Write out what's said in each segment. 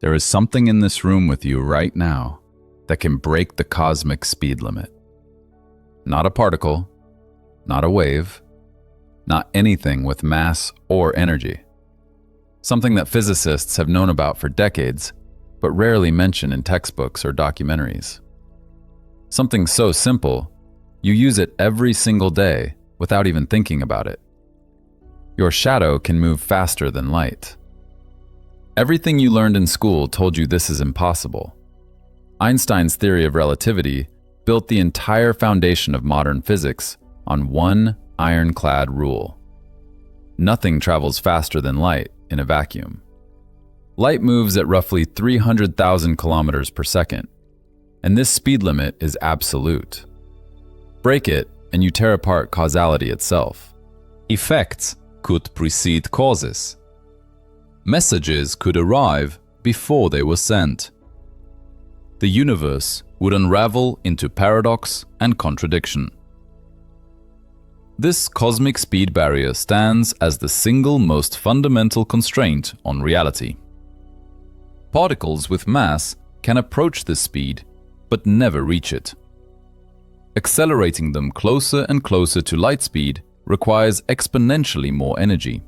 There is something in this room with you right now that can break the cosmic speed limit. Not a particle, not a wave, not anything with mass or energy. Something that physicists have known about for decades, but rarely mention in textbooks or documentaries. Something so simple, you use it every single day without even thinking about it. Your shadow can move faster than light. Everything you learned in school told you this is impossible. Einstein's theory of relativity built the entire foundation of modern physics on one ironclad rule. Nothing travels faster than light in a vacuum. Light moves at roughly 300,000 kilometers per second, and this speed limit is absolute. Break it, and you tear apart causality itself. Effects could precede causes. Messages could arrive before they were sent. The universe would unravel into paradox and contradiction. This cosmic speed barrier stands as the single most fundamental constraint on reality. Particles with mass can approach this speed, but never reach it. Accelerating them closer and closer to light speed requires exponentially more energy.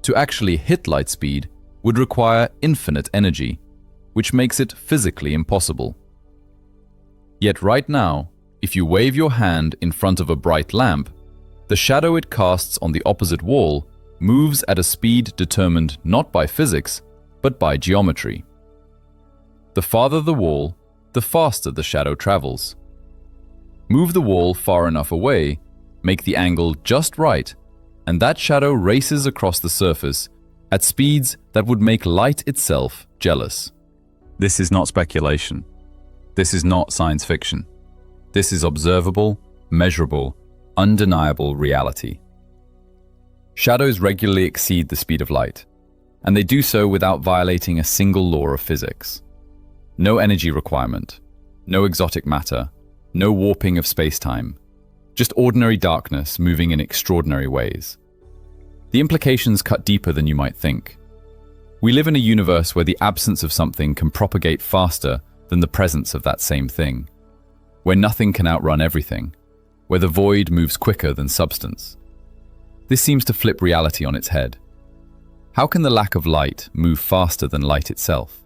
To actually hit light speed would require infinite energy, which makes it physically impossible. Yet right now, if you wave your hand in front of a bright lamp, the shadow it casts on the opposite wall moves at a speed determined not by physics, but by geometry. The farther the wall, the faster the shadow travels. Move the wall far enough away, make the angle just right, and that shadow races across the surface at speeds that would make light itself jealous. This is not speculation. This is not science fiction. This is observable, measurable, undeniable reality. Shadows regularly exceed the speed of light, and they do so without violating a single law of physics. No energy requirement, no exotic matter, no warping of space-time, just ordinary darkness moving in extraordinary ways. The implications cut deeper than you might think. We live in a universe where the absence of something can propagate faster than the presence of that same thing, where nothing can outrun everything, where the void moves quicker than substance. This seems to flip reality on its head. How can the lack of light move faster than light itself?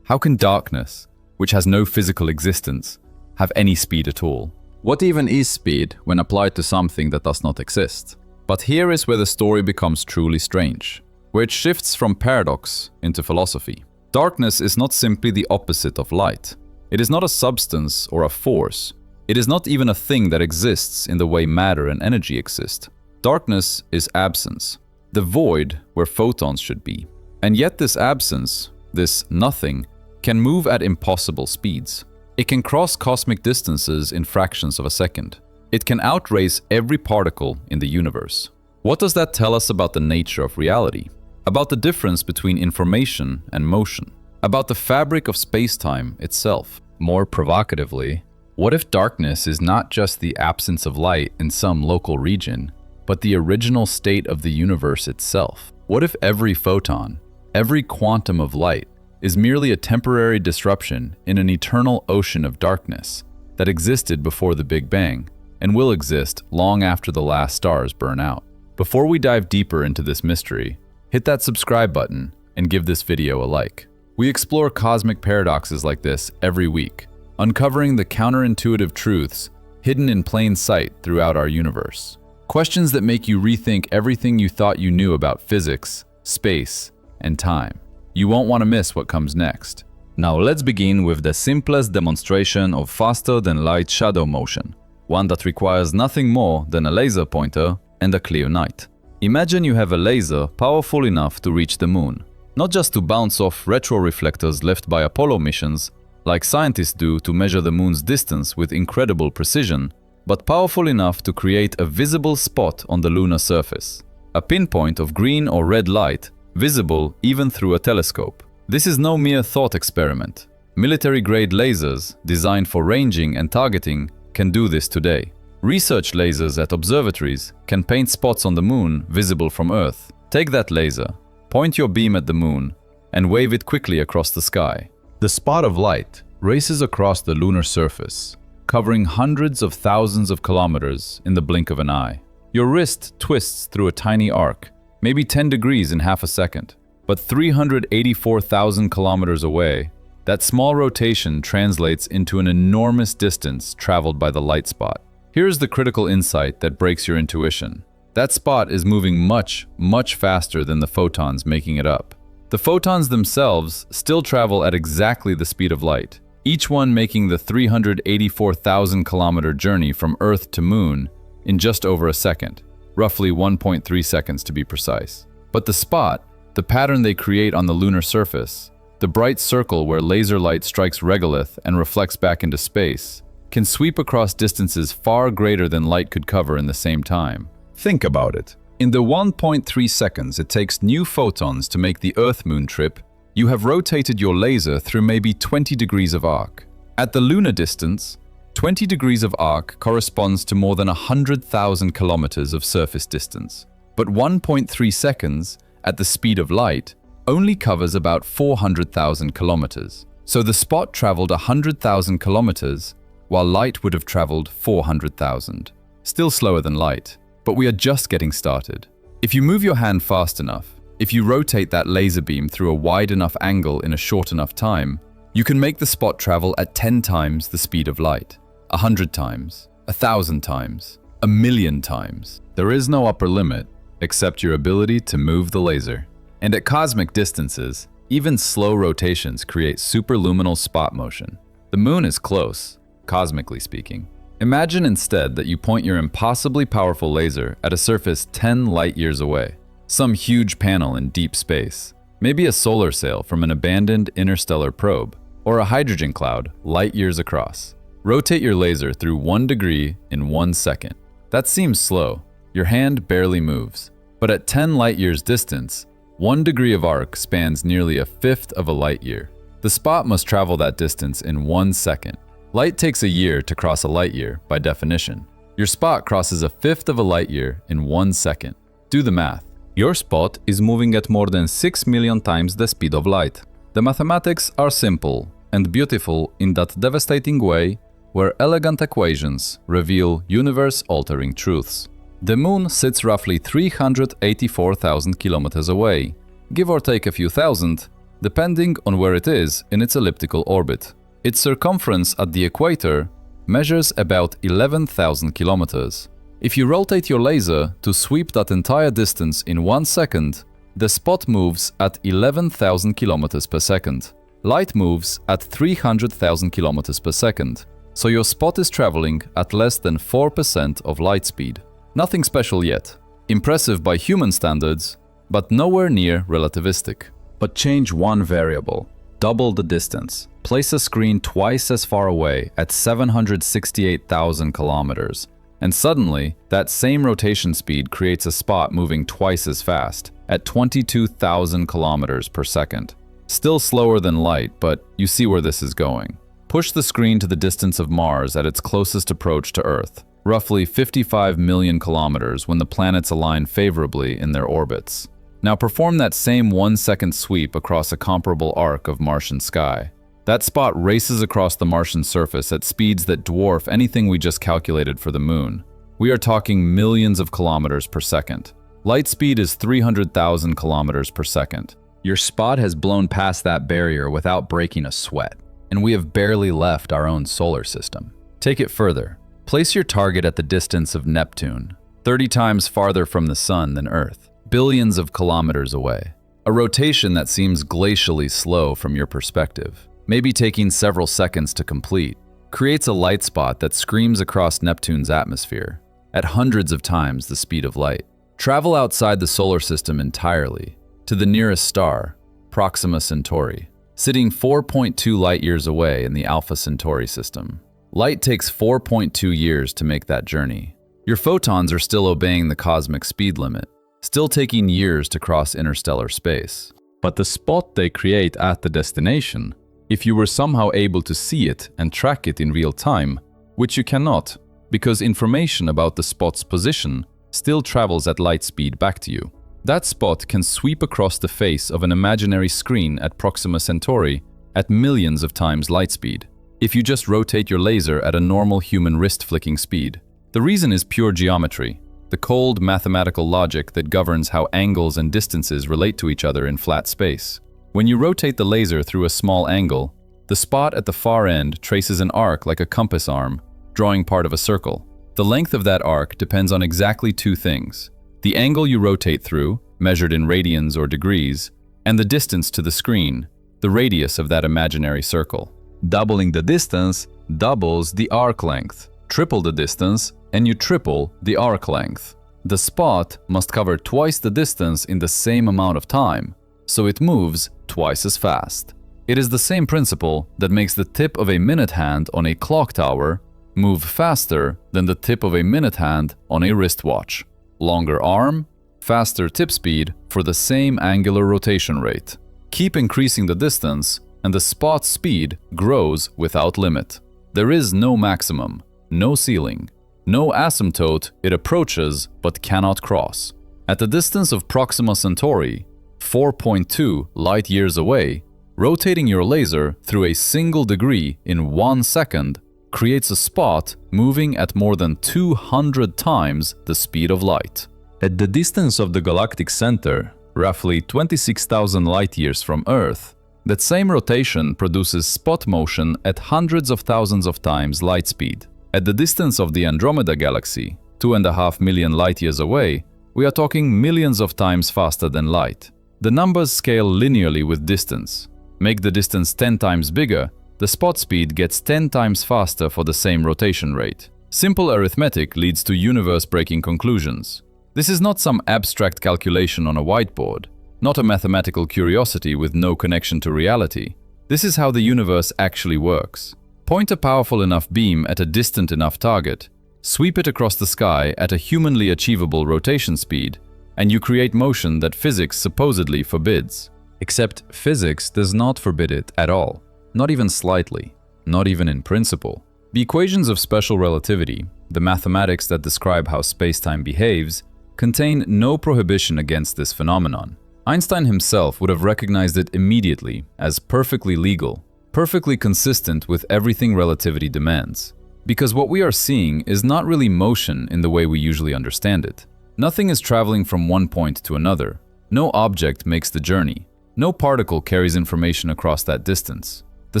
How can darkness, which has no physical existence, have any speed at all? What even is speed when applied to something that does not exist? But here is where the story becomes truly strange, where it shifts from paradox into philosophy. Darkness is not simply the opposite of light. It is not a substance or a force. It is not even a thing that exists in the way matter and energy exist. Darkness is absence, the void where photons should be. And yet this absence, this nothing, can move at impossible speeds. It can cross cosmic distances in fractions of a second. It can outrace every particle in the universe. What does that tell us about the nature of reality? About the difference between information and motion? About the fabric of space-time itself? More provocatively, what if darkness is not just the absence of light in some local region, but the original state of the universe itself? What if every photon, every quantum of light, is merely a temporary disruption in an eternal ocean of darkness that existed before the Big Bang and will exist long after the last stars burn out? Before we dive deeper into this mystery, hit that subscribe button and give this video a like. We explore cosmic paradoxes like this every week, uncovering the counterintuitive truths hidden in plain sight throughout our universe. Questions that make you rethink everything you thought you knew about physics, space, and time. You won't want to miss what comes next. Now let's begin with the simplest demonstration of faster than light shadow motion, one that requires nothing more than a laser pointer and a clear night. Imagine you have a laser powerful enough to reach the moon, not just to bounce off retroreflectors left by Apollo missions, like scientists do to measure the moon's distance with incredible precision, but powerful enough to create a visible spot on the lunar surface, a pinpoint of green or red light visible even through a telescope. This is no mere thought experiment. Military-grade lasers designed for ranging and targeting can do this today. Research lasers at observatories can paint spots on the moon visible from Earth. Take that laser, point your beam at the moon, and wave it quickly across the sky. The spot of light races across the lunar surface, covering hundreds of thousands of kilometers in the blink of an eye. Your wrist twists through a tiny arc, maybe 10 degrees in half a second. But 384,000 kilometers away, that small rotation translates into an enormous distance traveled by the light spot. Here's the critical insight that breaks your intuition. That spot is moving much, much faster than the photons making it up. The photons themselves still travel at exactly the speed of light, each one making the 384,000 kilometer journey from Earth to Moon in just over a second, roughly 1.3 seconds to be precise. But the spot, the pattern they create on the lunar surface, the bright circle where laser light strikes regolith and reflects back into space, can sweep across distances far greater than light could cover in the same time. Think about it. In the 1.3 seconds it takes new photons to make the Earth-Moon trip, you have rotated your laser through maybe 20 degrees of arc. At the lunar distance, 20 degrees of arc corresponds to more than 100,000 kilometers of surface distance. But 1.3 seconds, at the speed of light, only covers about 400,000 kilometers. So the spot traveled 100,000 kilometers, while light would have traveled 400,000. Still slower than light, but we are just getting started. If you move your hand fast enough, if you rotate that laser beam through a wide enough angle in a short enough time, you can make the spot travel at 10 times the speed of light, 100 times, 1,000 times, 1,000,000 times. There is no upper limit, except your ability to move the laser. And at cosmic distances, even slow rotations create superluminal spot motion. The moon is close, cosmically speaking. Imagine instead that you point your impossibly powerful laser at a surface 10 light-years away, some huge panel in deep space, maybe a solar sail from an abandoned interstellar probe, or a hydrogen cloud light-years across. Rotate your laser through 1 degree in 1 second. That seems slow. Your hand barely moves. But at 10 light-years distance, 1 degree of arc spans nearly 1/5 of a light-year. The spot must travel that distance in 1 second. Light takes a year to cross a light-year, by definition. Your spot crosses 1/5 of a light-year in 1 second. Do the math. Your spot is moving at more than 6 million times the speed of light. The mathematics are simple and beautiful in that devastating way where elegant equations reveal universe-altering truths. The moon sits roughly 384,000 kilometers away, give or take a few thousand, depending on where it is in its elliptical orbit. Its circumference at the equator measures about 11,000 kilometers. If you rotate your laser to sweep that entire distance in 1 second, the spot moves at 11,000 kilometers per second. Light moves at 300,000 kilometers per second, so your spot is traveling at less than 4% of light speed. Nothing special yet. Impressive by human standards, but nowhere near relativistic. But change one variable. Double the distance. Place a screen twice as far away at 768,000 kilometers. And suddenly, that same rotation speed creates a spot moving twice as fast, at 22,000 kilometers per second. Still slower than light, but you see where this is going. Push the screen to the distance of Mars at its closest approach to Earth, roughly 55 million kilometers when the planets align favorably in their orbits. Now perform that same 1-second sweep across a comparable arc of Martian sky. That spot races across the Martian surface at speeds that dwarf anything we just calculated for the moon. We are talking millions of kilometers per second. Light speed is 300,000 kilometers per second. Your spot has blown past that barrier without breaking a sweat, and we have barely left our own solar system. Take it further. Place your target at the distance of Neptune, 30 times farther from the Sun than Earth, billions of kilometers away. A rotation that seems glacially slow from your perspective, maybe taking several seconds to complete, creates a light spot that screams across Neptune's atmosphere, at hundreds of times the speed of light. Travel outside the solar system entirely, to the nearest star, Proxima Centauri, sitting 4.2 light-years away in the Alpha Centauri system. Light takes 4.2 years to make that journey. Your photons are still obeying the cosmic speed limit, still taking years to cross interstellar space. But the spot they create at the destination, if you were somehow able to see it and track it in real time, which you cannot, because information about the spot's position still travels at light speed back to you. That spot can sweep across the face of an imaginary screen at Proxima Centauri at millions of times light speed, if you just rotate your laser at a normal human wrist flicking speed. The reason is pure geometry, the cold mathematical logic that governs how angles and distances relate to each other in flat space. When you rotate the laser through a small angle, the spot at the far end traces an arc like a compass arm, drawing part of a circle. The length of that arc depends on exactly two things: the angle you rotate through, measured in radians or degrees, and the distance to the screen, the radius of that imaginary circle. Doubling the distance doubles the arc length. Triple the distance, and you triple the arc length. The spot must cover twice the distance in the same amount of time, so it moves twice as fast. It is the same principle that makes the tip of a minute hand on a clock tower move faster than the tip of a minute hand on a wristwatch. Longer arm, faster tip speed for the same angular rotation rate. Keep increasing the distance, and the spot's speed grows without limit. There is no maximum, no ceiling, no asymptote it approaches but cannot cross. At the distance of Proxima Centauri, 4.2 light-years away, rotating your laser through a single degree in 1 second creates a spot moving at more than 200 times the speed of light. At the distance of the galactic center, roughly 26,000 light-years from Earth, that same rotation produces spot motion at hundreds of thousands of times light speed. At the distance of the Andromeda galaxy, 2.5 million light-years away, we are talking millions of times faster than light. The numbers scale linearly with distance. Make the distance 10 times bigger, the spot speed gets 10 times faster for the same rotation rate. Simple arithmetic leads to universe-breaking conclusions. This is not some abstract calculation on a whiteboard, not a mathematical curiosity with no connection to reality. This is how the universe actually works. Point a powerful enough beam at a distant enough target, sweep it across the sky at a humanly achievable rotation speed, and you create motion that physics supposedly forbids. Except physics does not forbid it at all, not even slightly, not even in principle. The equations of special relativity, the mathematics that describe how space-time behaves, contain no prohibition against this phenomenon. Einstein himself would have recognized it immediately as perfectly legal, perfectly consistent with everything relativity demands. Because what we are seeing is not really motion in the way we usually understand it. Nothing is traveling from one point to another. No object makes the journey. No particle carries information across that distance. The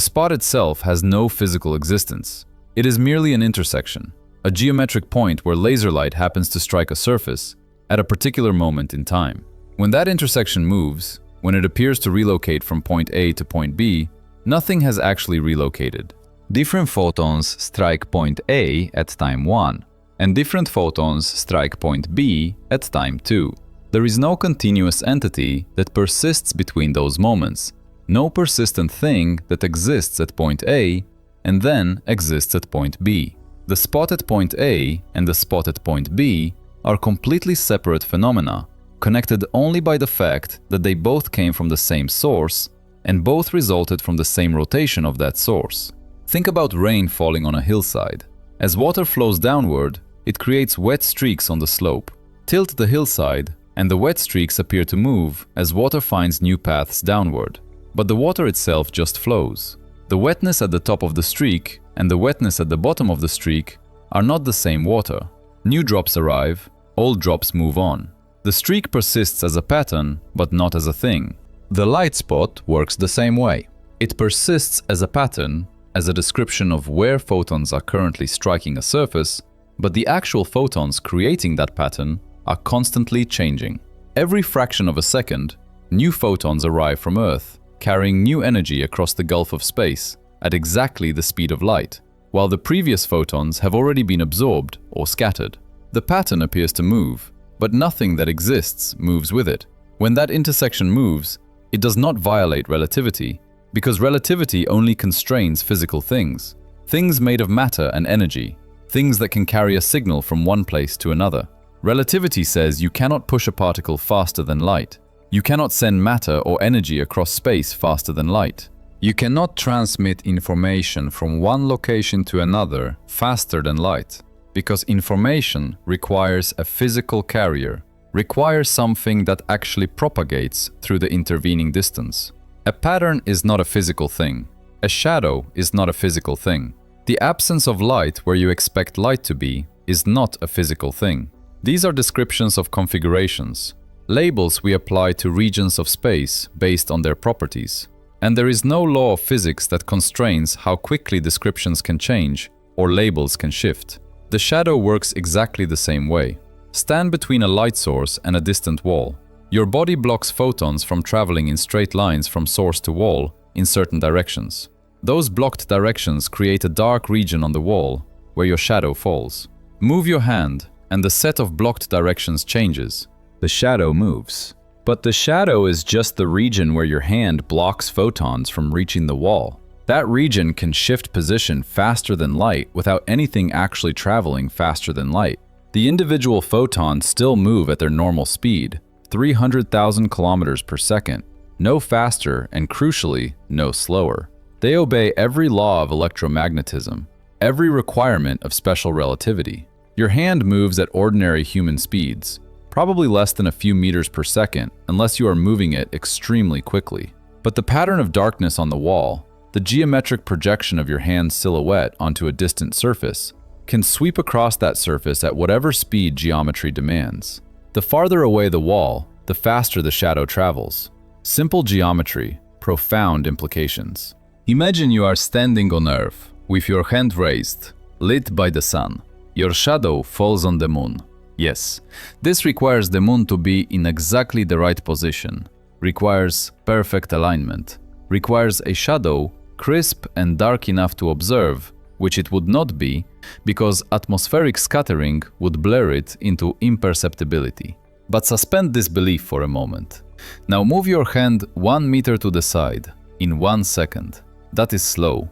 spot itself has no physical existence. It is merely an intersection, a geometric point where laser light happens to strike a surface at a particular moment in time. When that intersection moves, when it appears to relocate from point A to point B, nothing has actually relocated. Different photons strike point A at time 1, and different photons strike point B at time 2. There is no continuous entity that persists between those moments, no persistent thing that exists at point A and then exists at point B. The spot at point A and the spot at point B are completely separate phenomena, connected only by the fact that they both came from the same source and both resulted from the same rotation of that source. Think about rain falling on a hillside. As water flows downward, it creates wet streaks on the slope. Tilt the hillside, and the wet streaks appear to move as water finds new paths downward. But the water itself just flows. The wetness at the top of the streak and the wetness at the bottom of the streak are not the same water. New drops arrive, old drops move on. The streak persists as a pattern, but not as a thing. The light spot works the same way. It persists as a pattern, as a description of where photons are currently striking a surface, but the actual photons creating that pattern are constantly changing. Every fraction of a second, new photons arrive from Earth, carrying new energy across the gulf of space at exactly the speed of light, while the previous photons have already been absorbed or scattered. The pattern appears to move, but nothing that exists moves with it. When that intersection moves, it does not violate relativity, because relativity only constrains physical things, things made of matter and energy, things that can carry a signal from one place to another. Relativity says you cannot push a particle faster than light. You cannot send matter or energy across space faster than light. You cannot transmit information from one location to another faster than light, because information requires a physical carrier. requires something that actually propagates through the intervening distance. A pattern is not a physical thing. A shadow is not a physical thing. The absence of light where you expect light to be is not a physical thing. These are descriptions of configurations, labels we apply to regions of space based on their properties. And there is no law of physics that constrains how quickly descriptions can change or labels can shift. The shadow works exactly the same way. Stand between a light source and a distant wall. Your body blocks photons from traveling in straight lines from source to wall in certain directions. Those blocked directions create a dark region on the wall where your shadow falls. Move your hand and the set of blocked directions changes. The shadow moves. But the shadow is just the region where your hand blocks photons from reaching the wall. That region can shift position faster than light without anything actually traveling faster than light. The individual photons still move at their normal speed, 300,000 kilometers per second, no faster and crucially, no slower. They obey every law of electromagnetism, every requirement of special relativity. Your hand moves at ordinary human speeds, probably less than a few meters per second unless you are moving it extremely quickly. But the pattern of darkness on the wall, the geometric projection of your hand's silhouette onto a distant surface, can sweep across that surface at whatever speed geometry demands. The farther away the wall, the faster the shadow travels. Simple geometry, profound implications. Imagine you are standing on Earth, with your hand raised, lit by the sun. Your shadow falls on the moon. Yes, this requires the moon to be in exactly the right position, requires perfect alignment, requires a shadow crisp and dark enough to observe, which it would not be because atmospheric scattering would blur it into imperceptibility. But suspend this belief for a moment. Now move your hand 1 meter to the side in 1 second. That is slow.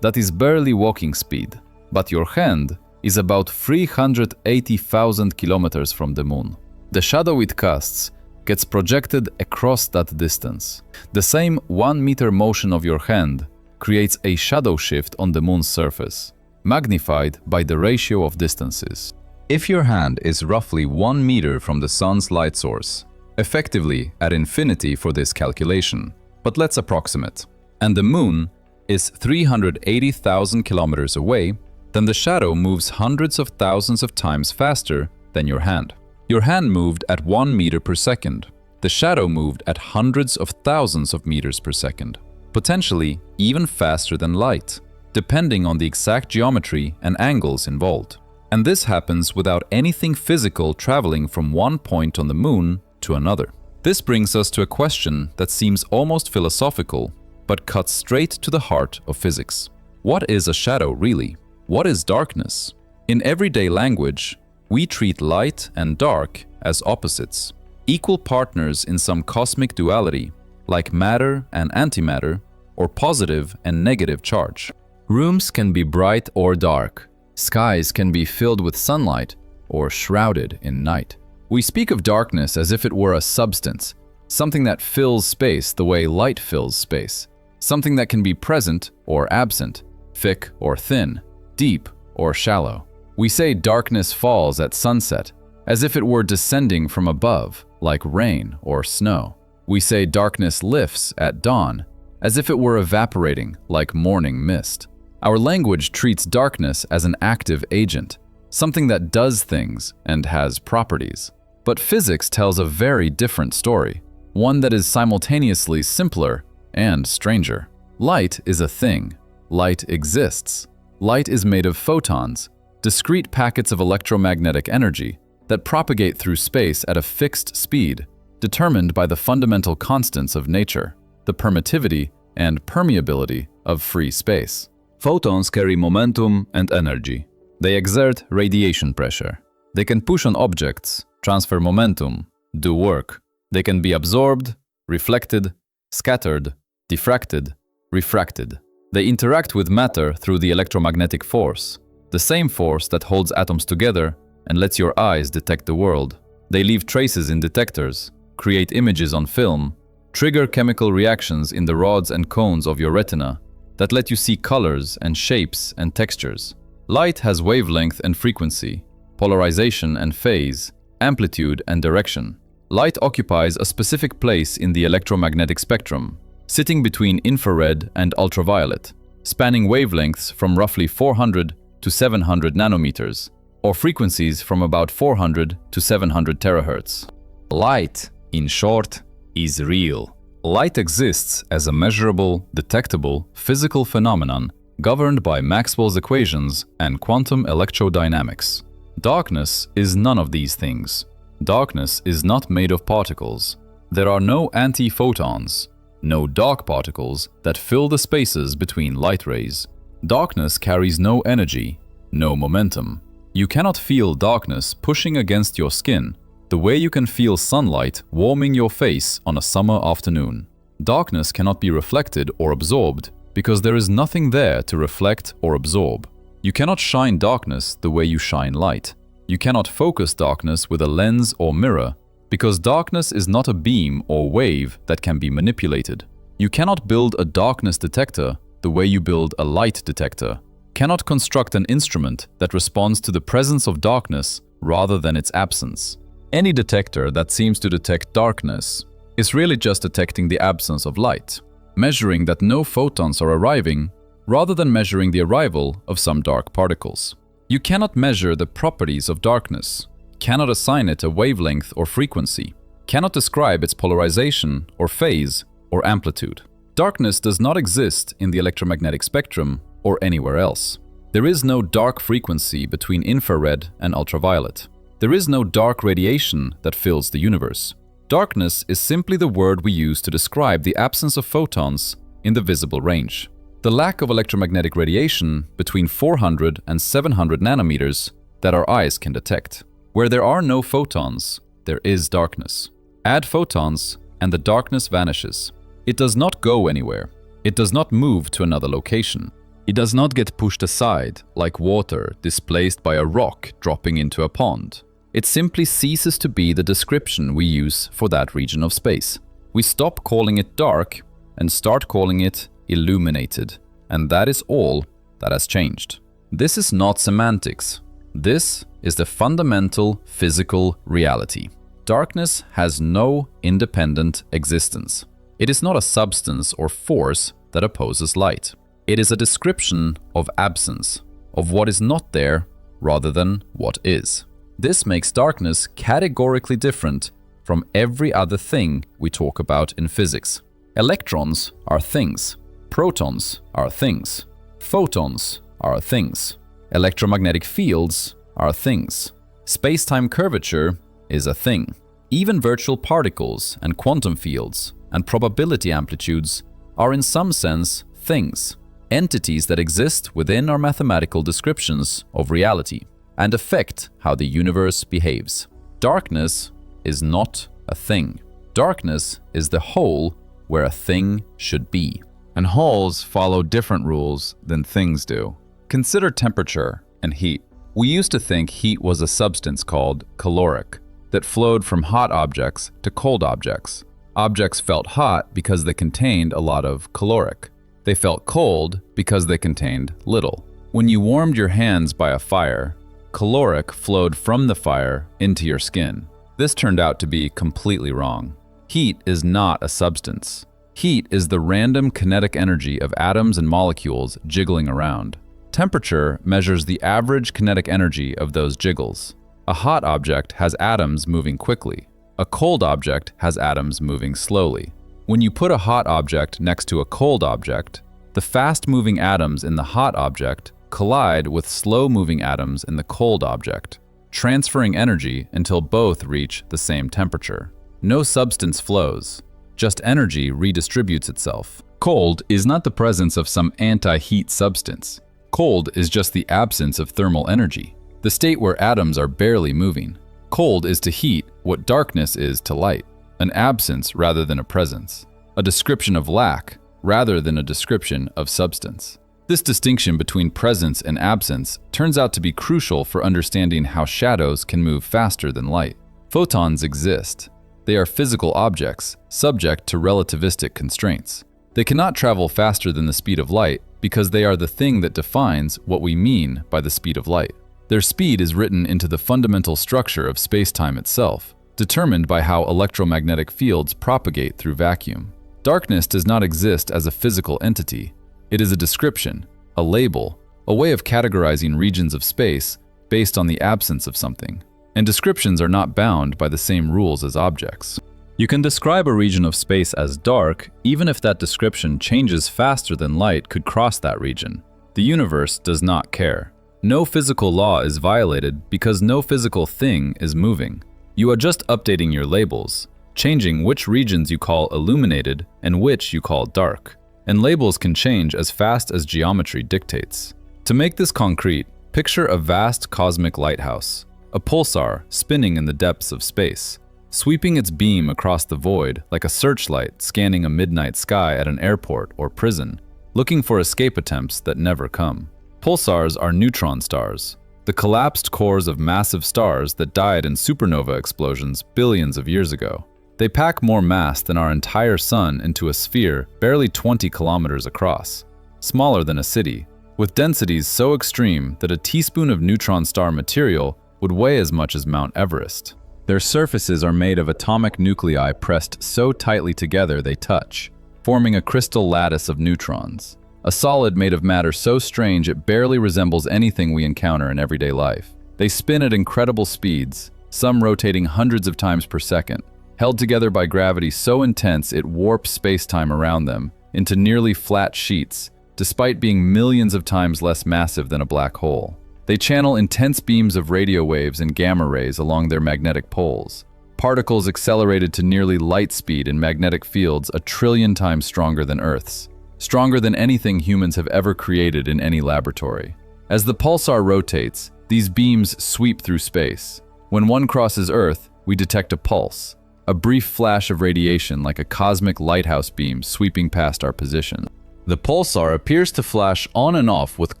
That is barely walking speed. But your hand is about 380,000 kilometers from the moon. The shadow it casts gets projected across that distance. The same 1 meter motion of your hand creates a shadow shift on the moon's surface, magnified by the ratio of distances. If your hand is roughly 1 meter from the sun's light source, effectively at infinity for this calculation, but let's approximate, and the moon is 380,000 kilometers away, then the shadow moves hundreds of thousands of times faster than your hand. Your hand moved at 1 meter per second. The shadow moved at hundreds of thousands of meters per second, potentially even faster than light, depending on the exact geometry and angles involved. And this happens without anything physical traveling from one point on the moon to another. This brings us to a question that seems almost philosophical, but cuts straight to the heart of physics. What is a shadow really? What is darkness? In everyday language, we treat light and dark as opposites, equal partners in some cosmic duality, like matter and antimatter, or positive and negative charge. Rooms can be bright or dark. Skies can be filled with sunlight or shrouded in night. We speak of darkness as if it were a substance, something that fills space the way light fills space, something that can be present or absent, thick or thin, deep or shallow. We say darkness falls at sunset, as if it were descending from above, like rain or snow. We say darkness lifts at dawn, as if it were evaporating, like morning mist. Our language treats darkness as an active agent, something that does things and has properties. But physics tells a very different story, one that is simultaneously simpler and stranger. Light is a thing. Light exists. Light is made of photons, discrete packets of electromagnetic energy that propagate through space at a fixed speed, determined by the fundamental constants of nature, the permittivity and permeability of free space. Photons carry momentum and energy. They exert radiation pressure. They can push on objects, transfer momentum, do work. They can be absorbed, reflected, scattered, diffracted, refracted. They interact with matter through the electromagnetic force, the same force that holds atoms together and lets your eyes detect the world. They leave traces in detectors, create images on film, trigger chemical reactions in the rods and cones of your retina that let you see colors and shapes and textures. Light has wavelength and frequency, polarization and phase, amplitude, and direction. Light occupies a specific place in the electromagnetic spectrum, sitting between infrared and ultraviolet, spanning wavelengths from roughly 400 to 700 nanometers, or frequencies from about 400 to 700 terahertz. Light, in short, is real. Light exists as a measurable, detectable, physical phenomenon governed by Maxwell's equations and quantum electrodynamics. Darkness is none of these things. Darkness is not made of particles. There are no antiphotons, no dark particles that fill the spaces between light rays. Darkness carries no energy, no momentum. You cannot feel darkness pushing against your skin the way you can feel sunlight warming your face on a summer afternoon. Darkness cannot be reflected or absorbed because there is nothing there to reflect or absorb. You cannot shine darkness the way you shine light. You cannot focus darkness with a lens or mirror because darkness is not a beam or wave that can be manipulated. You cannot build a darkness detector the way you build a light detector. Cannot construct an instrument that responds to the presence of darkness rather than its absence. Any detector that seems to detect darkness is really just detecting the absence of light, measuring that no photons are arriving rather than measuring the arrival of some dark particles. You cannot measure the properties of darkness, cannot assign it a wavelength or frequency, cannot describe its polarization or phase or amplitude. Darkness does not exist in the electromagnetic spectrum or anywhere else. There is no dark frequency between infrared and ultraviolet. There is no dark radiation that fills the universe. Darkness is simply the word we use to describe the absence of photons in the visible range. The lack of electromagnetic radiation between 400 and 700 nanometers that our eyes can detect. Where there are no photons, there is darkness. Add photons and the darkness vanishes. It does not go anywhere. It does not move to another location. It does not get pushed aside like water displaced by a rock dropping into a pond. It simply ceases to be the description we use for that region of space. We stop calling it dark and start calling it illuminated, and that is all that has changed. This is not semantics. This is the fundamental physical reality. Darkness has no independent existence. It is not a substance or force that opposes light. It is a description of absence, of what is not there rather than what is. This makes darkness categorically different from every other thing we talk about in physics. Electrons are things. Protons are things. Photons are things. Electromagnetic fields are things. Space-time curvature is a thing. Even virtual particles and quantum fields and probability amplitudes are in some sense things, entities that exist within our mathematical descriptions of reality and affect how the universe behaves. Darkness is not a thing. Darkness is the hole where a thing should be. And holes follow different rules than things do. Consider temperature and heat. We used to think heat was a substance called caloric that flowed from hot objects to cold objects. Objects felt hot because they contained a lot of caloric. They felt cold because they contained little. When you warmed your hands by a fire, caloric flowed from the fire into your skin. This turned out to be completely wrong. Heat is not a substance. Heat is the random kinetic energy of atoms and molecules jiggling around. Temperature measures the average kinetic energy of those jiggles. A hot object has atoms moving quickly. A cold object has atoms moving slowly. When you put a hot object next to a cold object, the fast-moving atoms in the hot object collide with slow-moving atoms in the cold object, transferring energy until both reach the same temperature. No substance flows, just energy redistributes itself. Cold is not the presence of some anti-heat substance. Cold is just the absence of thermal energy, the state where atoms are barely moving. Cold is to heat what darkness is to light, an absence rather than a presence, a description of lack rather than a description of substance. This distinction between presence and absence turns out to be crucial for understanding how shadows can move faster than light. Photons exist. They are physical objects, subject to relativistic constraints. They cannot travel faster than the speed of light because they are the thing that defines what we mean by the speed of light. Their speed is written into the fundamental structure of space-time itself, determined by how electromagnetic fields propagate through vacuum. Darkness does not exist as a physical entity. It is a description, a label, a way of categorizing regions of space based on the absence of something. And descriptions are not bound by the same rules as objects. You can describe a region of space as dark even if that description changes faster than light could cross that region. The universe does not care. No physical law is violated because no physical thing is moving. You are just updating your labels, changing which regions you call illuminated and which you call dark. And labels can change as fast as geometry dictates. To make this concrete, picture a vast cosmic lighthouse, a pulsar spinning in the depths of space, sweeping its beam across the void like a searchlight scanning a midnight sky at an airport or prison, looking for escape attempts that never come. Pulsars are neutron stars, the collapsed cores of massive stars that died in supernova explosions billions of years ago. They pack more mass than our entire sun into a sphere barely 20 kilometers across, smaller than a city, with densities so extreme that a teaspoon of neutron star material would weigh as much as Mount Everest. Their surfaces are made of atomic nuclei pressed so tightly together they touch, forming a crystal lattice of neutrons. A solid made of matter so strange it barely resembles anything we encounter in everyday life. They spin at incredible speeds, some rotating hundreds of times per second, held together by gravity so intense it warps space-time around them into nearly flat sheets, despite being millions of times less massive than a black hole. They channel intense beams of radio waves and gamma rays along their magnetic poles, particles accelerated to nearly light speed in magnetic fields 1 trillion times stronger than Earth's. Stronger than anything humans have ever created in any laboratory. As the pulsar rotates, these beams sweep through space. When one crosses Earth, we detect a pulse, a brief flash of radiation like a cosmic lighthouse beam sweeping past our position. The pulsar appears to flash on and off with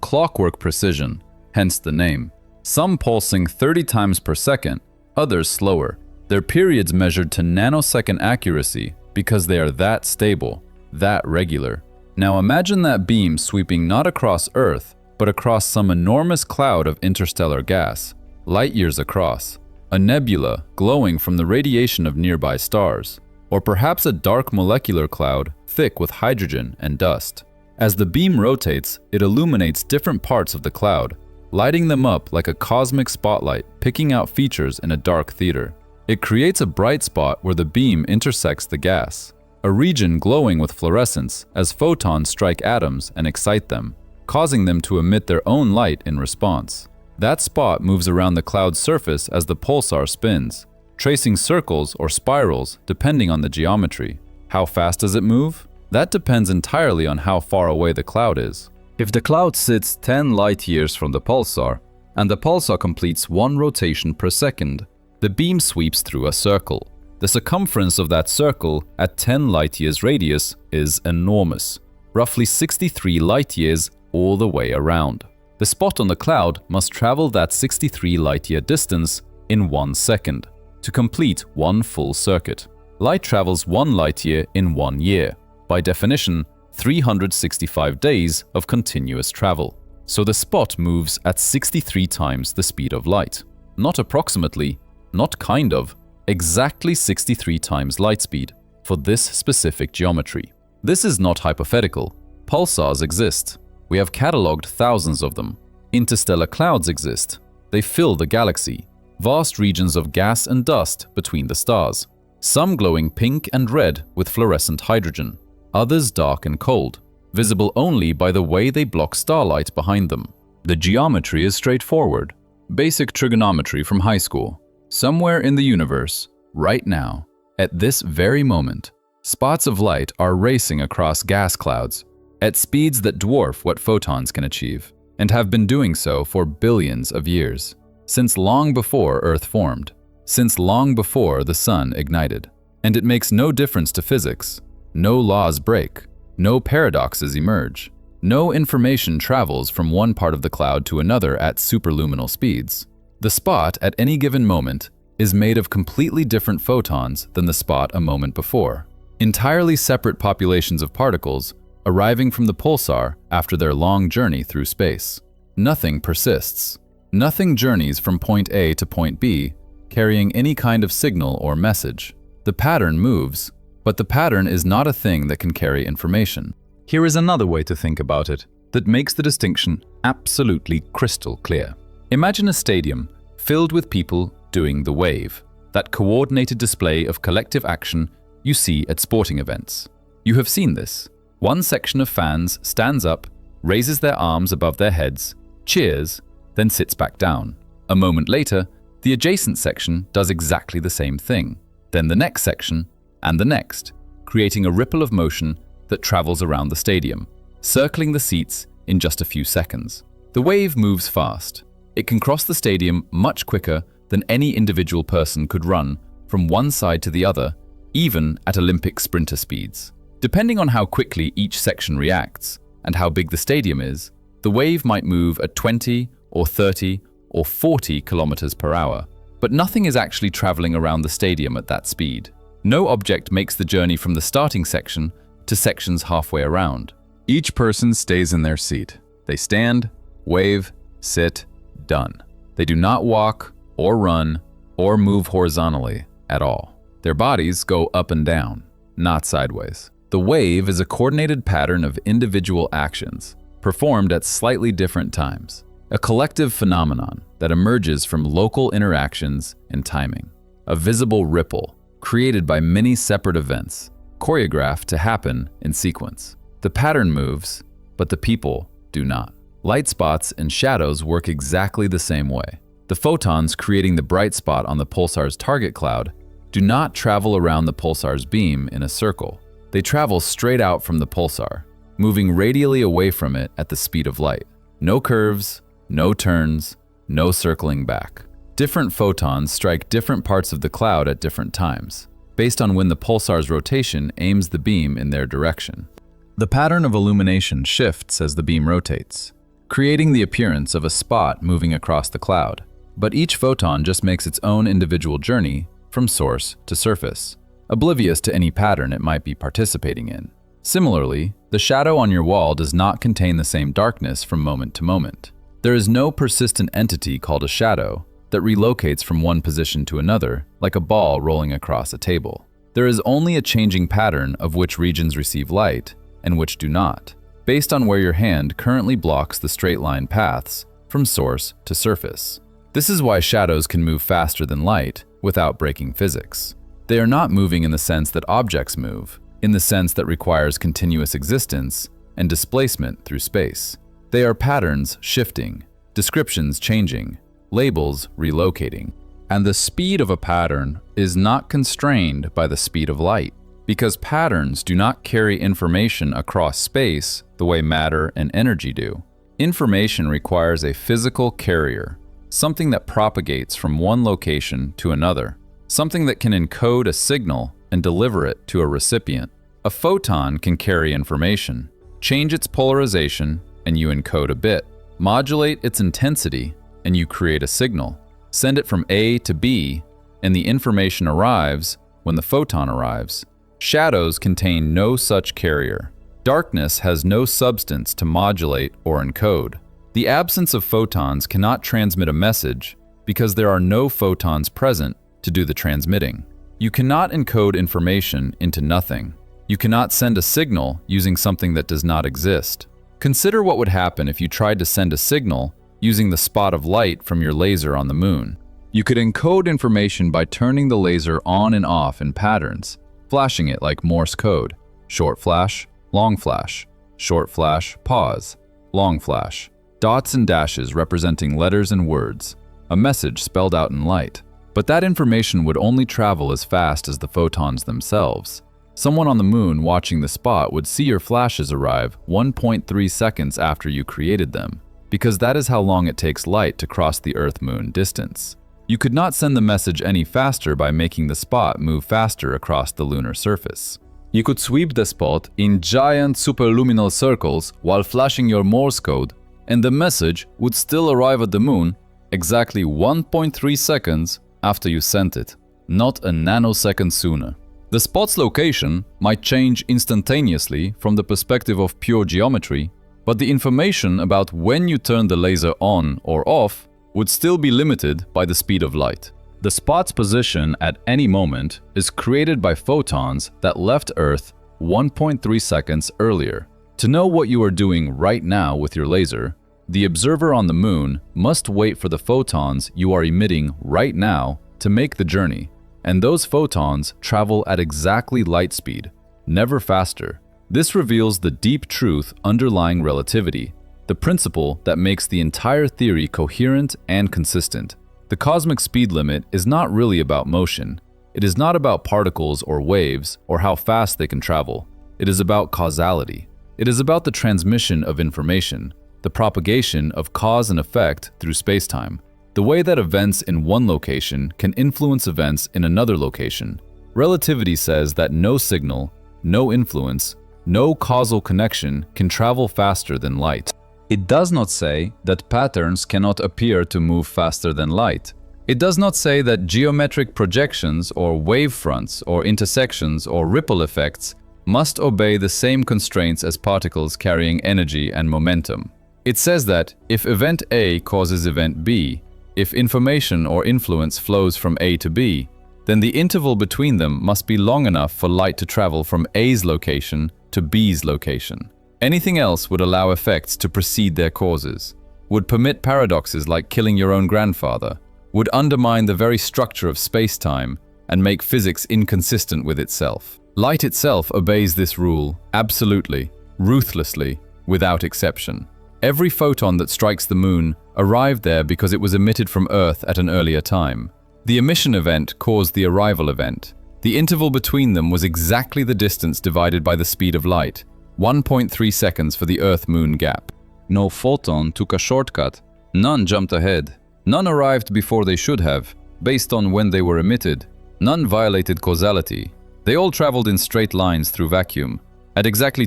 clockwork precision, hence the name. Some pulsing 30 times per second, others slower. Their periods measured to nanosecond accuracy because they are that stable, that regular. Now imagine that beam sweeping not across Earth, but across some enormous cloud of interstellar gas, light years across, a nebula glowing from the radiation of nearby stars, or perhaps a dark molecular cloud thick with hydrogen and dust. As the beam rotates, it illuminates different parts of the cloud, lighting them up like a cosmic spotlight picking out features in a dark theater. It creates a bright spot where the beam intersects the gas, a region glowing with fluorescence as photons strike atoms and excite them, causing them to emit their own light in response. That spot moves around the cloud's surface as the pulsar spins, tracing circles or spirals depending on the geometry. How fast does it move? That depends entirely on how far away the cloud is. If the cloud sits 10 light years from the pulsar, and the pulsar completes 1 rotation per second, the beam sweeps through a circle. The circumference of that circle at 10 light-years radius is enormous, roughly 63 light-years all the way around. The spot on the cloud must travel that 63 light-year distance in 1 second to complete 1 full circuit. Light travels 1 light-year in 1 year, by definition 365 days of continuous travel. So the spot moves at 63 times the speed of light. Not approximately, not kind of, exactly 63 times light speed for this specific geometry. This is not hypothetical. Pulsars exist. We have catalogued thousands of them. Interstellar clouds exist. They fill the galaxy, vast regions of gas and dust between the stars, some glowing pink and red with fluorescent hydrogen, others dark and cold, visible only by the way they block starlight behind them. The geometry is straightforward. Basic trigonometry from high school. Somewhere in the universe, right now, at this very moment, spots of light are racing across gas clouds at speeds that dwarf what photons can achieve, and have been doing so for billions of years, since long before Earth formed, since long before the sun ignited. And it makes no difference to physics. No laws break, no paradoxes emerge, no information travels from one part of the cloud to another at superluminal speeds. The spot at any given moment is made of completely different photons than the spot a moment before. Entirely separate populations of particles arriving from the pulsar after their long journey through space. Nothing persists. Nothing journeys from point A to point B, carrying any kind of signal or message. The pattern moves, but the pattern is not a thing that can carry information. Here is another way to think about it that makes the distinction absolutely crystal clear. Imagine a stadium filled with people doing the wave, that coordinated display of collective action you see at sporting events. You have seen this. One section of fans stands up, raises their arms above their heads, cheers, then sits back down. A moment later, the adjacent section does exactly the same thing. Then the next section, and the next, creating a ripple of motion that travels around the stadium, circling the seats in just a few seconds. The wave moves fast. It can cross the stadium much quicker than any individual person could run from one side to the other, even at Olympic sprinter speeds. Depending on how quickly each section reacts and how big the stadium is, the wave might move at 20 or 30 or 40 kilometers per hour. But nothing is actually traveling around the stadium at that speed. No object makes the journey from the starting section to sections halfway around. Each person stays in their seat. They stand, wave, sit, done. They do not walk or run or move horizontally at all. Their bodies go up and down, not sideways. The wave is a coordinated pattern of individual actions, performed at slightly different times. A collective phenomenon that emerges from local interactions and timing. A visible ripple created by many separate events, choreographed to happen in sequence. The pattern moves, but the people do not. Light spots and shadows work exactly the same way. The photons creating the bright spot on the pulsar's target cloud do not travel around the pulsar's beam in a circle. They travel straight out from the pulsar, moving radially away from it at the speed of light. No curves, no turns, no circling back. Different photons strike different parts of the cloud at different times, based on when the pulsar's rotation aims the beam in their direction. The pattern of illumination shifts as the beam rotates, creating the appearance of a spot moving across the cloud. But each photon just makes its own individual journey from source to surface, oblivious to any pattern it might be participating in. Similarly, the shadow on your wall does not contain the same darkness from moment to moment. There is no persistent entity called a shadow that relocates from one position to another like a ball rolling across a table. There is only a changing pattern of which regions receive light and which do not, based on where your hand currently blocks the straight line paths from source to surface. This is why shadows can move faster than light without breaking physics. They are not moving in the sense that objects move, in the sense that requires continuous existence and displacement through space. They are patterns shifting, descriptions changing, labels relocating. And the speed of a pattern is not constrained by the speed of light, because patterns do not carry information across space the way matter and energy do. Information requires a physical carrier, something that propagates from one location to another, something that can encode a signal and deliver it to a recipient. A photon can carry information, change its polarization, and you encode a bit, modulate its intensity, and you create a signal. Send it from A to B, and the information arrives when the photon arrives. Shadows contain no such carrier. Darkness has no substance to modulate or encode. The absence of photons cannot transmit a message because there are no photons present to do the transmitting. You cannot encode information into nothing. You cannot send a signal using something that does not exist. Consider what would happen if you tried to send a signal using the spot of light from your laser on the moon. You could encode information by turning the laser on and off in patterns, flashing it like Morse code. Short flash, long flash, short flash, pause, long flash. Dots and dashes representing letters and words, a message spelled out in light. But that information would only travel as fast as the photons themselves. Someone on the moon watching the spot would see your flashes arrive 1.3 seconds after you created them, because that is how long it takes light to cross the Earth-Moon distance. You could not send the message any faster by making the spot move faster across the lunar surface. You could sweep the spot in giant superluminal circles while flashing your Morse code, and the message would still arrive at the moon exactly 1.3 seconds after you sent it, not a nanosecond sooner. The spot's location might change instantaneously from the perspective of pure geometry, but the information about when you turn the laser on or off would still be limited by the speed of light. The spot's position at any moment is created by photons that left Earth 1.3 seconds earlier. To know what you are doing right now with your laser, the observer on the moon must wait for the photons you are emitting right now to make the journey, and those photons travel at exactly light speed, never faster. This reveals the deep truth underlying relativity, the principle that makes the entire theory coherent and consistent. The cosmic speed limit is not really about motion. It is not about particles or waves or how fast they can travel. It is about causality. It is about the transmission of information, the propagation of cause and effect through spacetime, the way that events in one location can influence events in another location. Relativity says that no signal, no influence, no causal connection can travel faster than light. It does not say that patterns cannot appear to move faster than light. It does not say that geometric projections or wave fronts or intersections or ripple effects must obey the same constraints as particles carrying energy and momentum. It says that if event A causes event B, if information or influence flows from A to B, then the interval between them must be long enough for light to travel from A's location to B's location. Anything else would allow effects to precede their causes, would permit paradoxes like killing your own grandfather, would undermine the very structure of space-time and make physics inconsistent with itself. Light itself obeys this rule absolutely, ruthlessly, without exception. Every photon that strikes the moon arrived there because it was emitted from Earth at an earlier time. The emission event caused the arrival event. The interval between them was exactly the distance divided by the speed of light, 1.3 seconds for the Earth-Moon gap. No photon took a shortcut. None jumped ahead. None arrived before they should have, based on when they were emitted. None violated causality. They all traveled in straight lines through vacuum, at exactly